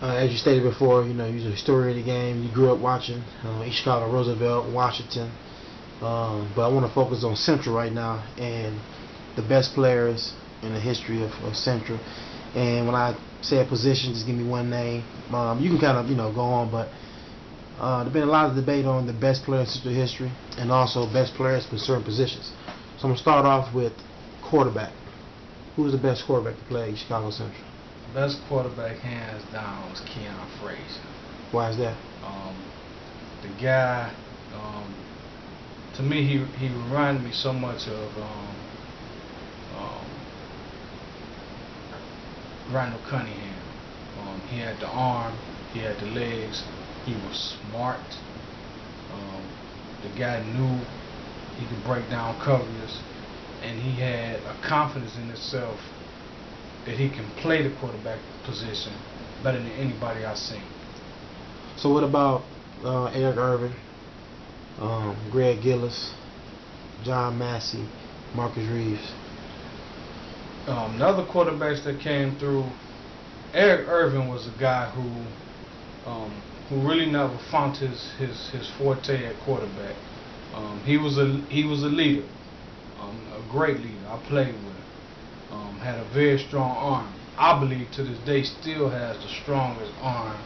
As you stated before, you're a historian of the game. You grew up watching East Chicago, Roosevelt, Washington. But I want to focus on Central right now and the best players in the history of Central. And when I say a position, just give me one name. You can kind of go on, but there's been a lot of debate on the best players in Central history and also best players for certain positions. So I'm gonna start off with quarterback. Who's the best quarterback to play at Chicago Central? Best quarterback hands down was Keon Frazier. Why is that? The guy, to me, he reminded me so much of Randall Cunningham. He had the arm, he had the legs, he was smart. The guy knew he could break down coverages, and he had a confidence in himself that he can play the quarterback position better than anybody I've seen. So what about Eric Irvin, Greg Gillis, John Massey, Marcus Reeves? The other quarterbacks that came through, Eric Irvin was a guy who really never found his forte at quarterback. He was a leader, a great leader. I played with him. Had a very strong arm. I believe to this day still has the strongest arm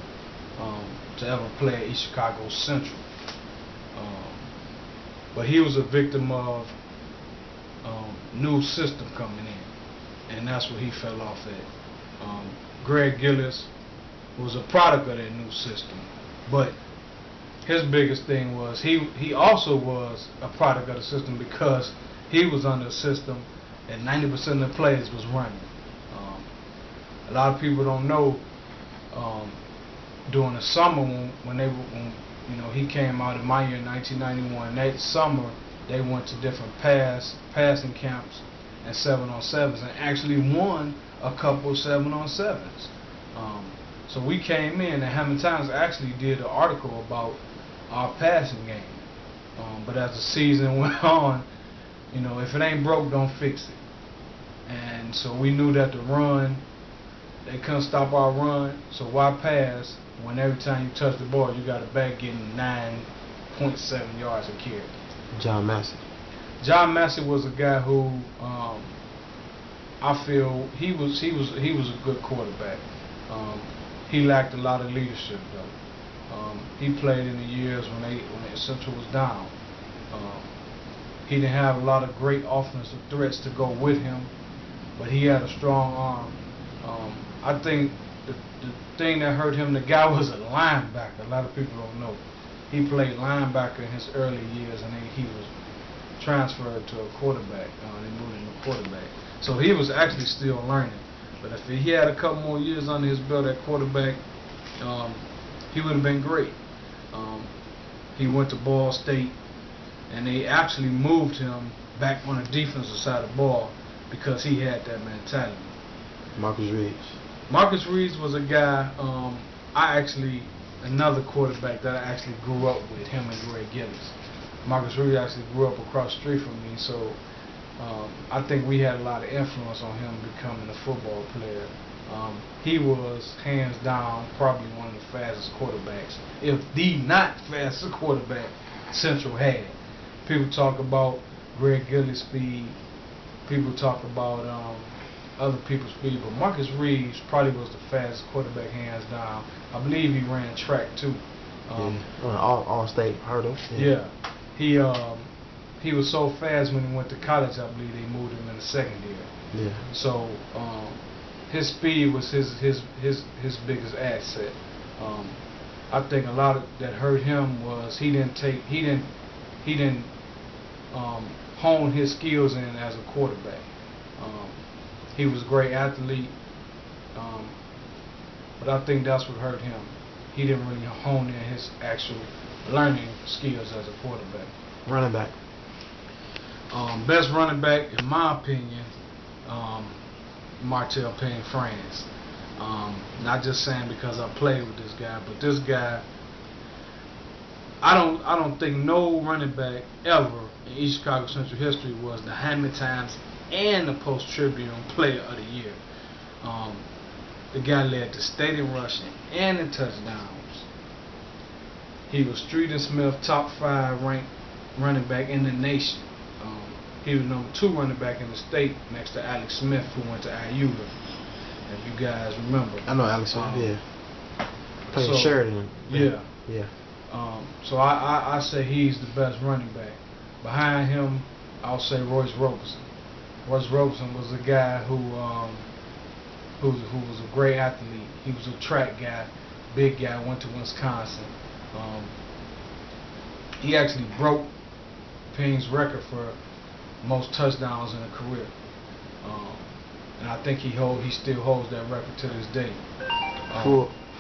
to ever play at East Chicago Central. But he was a victim of new system coming in, and that's where he fell off at. Greg Gillis was a product of that new system, but his biggest thing was he also was a product of the system because he was under a system that 90% of the players was running. A lot of people don't know during the summer when he came out in my year 1991. That summer they went to different passing camps and 7-on-7s and actually won a couple 7-on-7s. So we came in, and Hammond Times actually did an article about our passing game. But as the season went on, if it ain't broke, don't fix it. And so we knew that the run, they couldn't stop our run. So why pass when every time you touch the ball, you got a back getting 9.7 yards a carry? John Massey. John Massey was a guy who I feel he was a good quarterback. He lacked a lot of leadership though. He played in the years when Central was down. He didn't have a lot of great offensive threats to go with him, but he had a strong arm. I think the thing that hurt him, the guy was a linebacker. A lot of people don't know. He played linebacker in his early years, and then he was transferred to a quarterback. They moved him to quarterback. So he was actually still learning. But if he had a couple more years under his belt at quarterback, he would have been great. He went to Ball State, and they actually moved him back on the defensive side of the ball because he had that mentality. Marcus Reeves. Marcus Reeves was a guy, another quarterback that I actually grew up with, him and Greg Gillis. Marcus Reeves actually grew up across the street from me, so I think we had a lot of influence on him becoming a football player. He was, hands down, probably one of the fastest quarterbacks, if the not fastest quarterback Central had. People talk about Greg Gillis' speed. People talk about other people's speed, but Marcus Reeves probably was the fastest quarterback, hands down. I believe he ran track too. All state hurdle. Yeah. He was so fast when he went to college. I believe they moved him in the second year. Yeah. So his speed was his biggest asset. I think a lot of that hurt him was he didn't hone his skills in as a quarterback. He was a great athlete, but I think that's what hurt him. He didn't really hone in his actual learning skills as a quarterback. Running back. Best running back, in my opinion, Martell Payne France. Not just saying because I played with this guy, but this guy, I don't think no running back ever in East Chicago Central history was the Hammond Times and the Post Tribune Player of the Year. The guy led the state in rushing and in touchdowns. He was Street and Smith top 5 ranked running back in the nation. He was number 2 running back in the state next to Alex Smith, who went to IU. If you guys remember. I know Alex Smith, yeah. Playing Sheridan. Yeah. Yeah. So I say he's the best running back. Behind him, I'll say Royce Roberson. Royce Roberson was a guy who was a great athlete. He was a track guy, big guy, went to Wisconsin. He actually broke Payne's record for most touchdowns in a career. And I think he still holds that record to this day.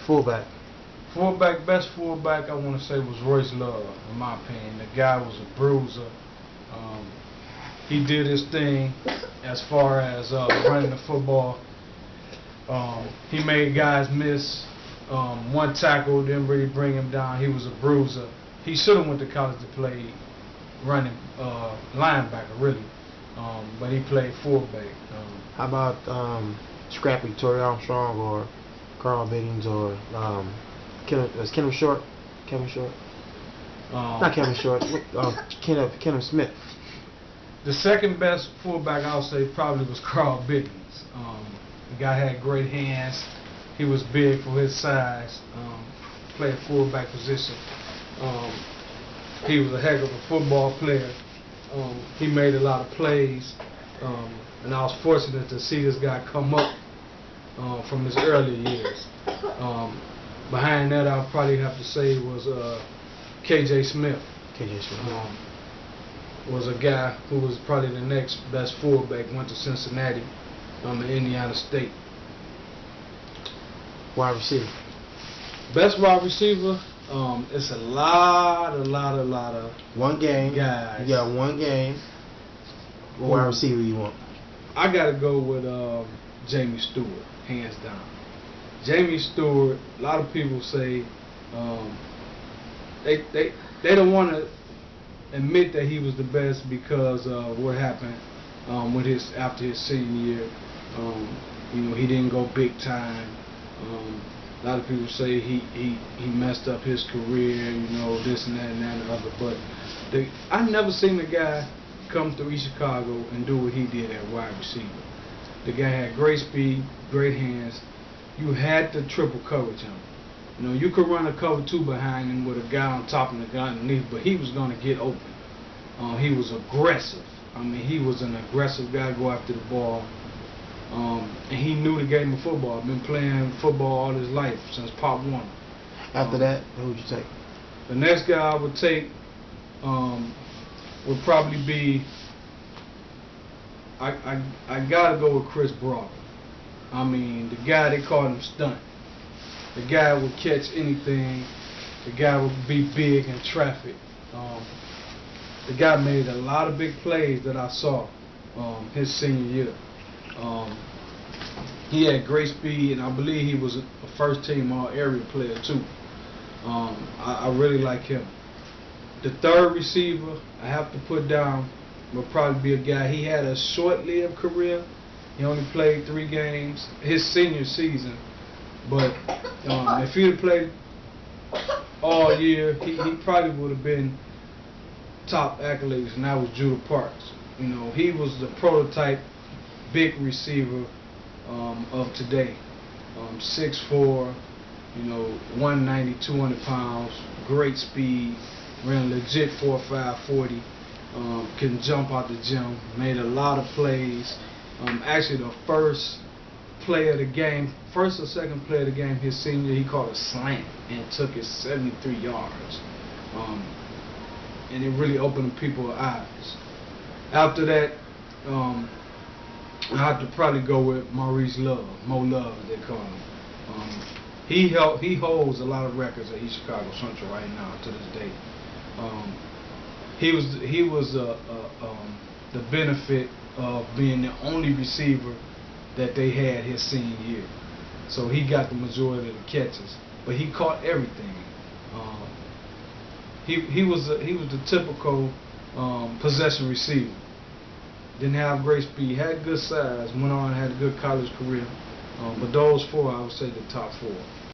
Fullback. Best fullback I want to say was Royce Love, in my opinion. The guy was a bruiser. He did his thing as far as running the football. He made guys miss. One tackle didn't really bring him down. He was a bruiser. He should have went to college to play running linebacker, really. But he played fullback. How about Scrappy, Torrey Armstrong, or Carl Biggins, or Kevin Short? Kevin Short? Not Kevin Short. Kenneth Smith. The second best fullback I'll say probably was Carl Biggins. The guy had great hands. He was big for his size. Played fullback position. He was a heck of a football player. He made a lot of plays. And I was fortunate to see this guy come up from his early years. Behind that, I'll probably have to say was K.J. Smith. K.J. Smith. Was a guy who was probably the next best fullback. Went to Cincinnati, in Indiana State. Wide receiver. Best wide receiver. It's a lot of one game guys. You got one game. What wide receiver you want? I gotta go with Jamie Stewart, hands down. Jamie Stewart. A lot of people say they don't want to admit that he was the best because of what happened with after his senior year. He didn't go big time. A lot of people say he messed up his career, this and that and that and the other. But I never seen a guy come through East Chicago and do what he did at wide receiver. The guy had great speed, great hands. You had to triple coverage him. You could run a cover 2 behind him with a guy on top and a guy underneath, but he was going to get open. He was aggressive. He was an aggressive guy, go after the ball. And he knew the game of football. Been playing football all his life since Pop Warner. After that, who would you take? The next guy I would take would probably be. I gotta go with Chris Broad. The guy, they called him Stunt. The guy would catch anything. The guy would be big in traffic. The guy made a lot of big plays that I saw his senior year. He had great speed, and I believe he was a first-team all-area player too. I really like him. The third receiver I have to put down would probably be a guy. He had a short-lived career. He only played 3 games his senior season, but if he had played all year, he probably would have been top accolades, and that was Judah Parks. He was the prototype big receiver of today. 6'4", 190, 200 pounds, great speed, ran legit 4.5 40, can jump out the gym, made a lot of plays. Actually, the first play of the game, first or second play of the game, his senior, he caught a slant and took it 73 yards. And it really opened people's eyes. After that, I have to probably go with Maurice Love, Mo Love, as they call him. He holds a lot of records at East Chicago Central right now to this day. He was the benefit of being the only receiver that they had his senior year. So he got the majority of the catches, but he caught everything. He was the typical possession receiver. Didn't have great speed, had good size, went on and had a good college career. But those four, I would say the top four.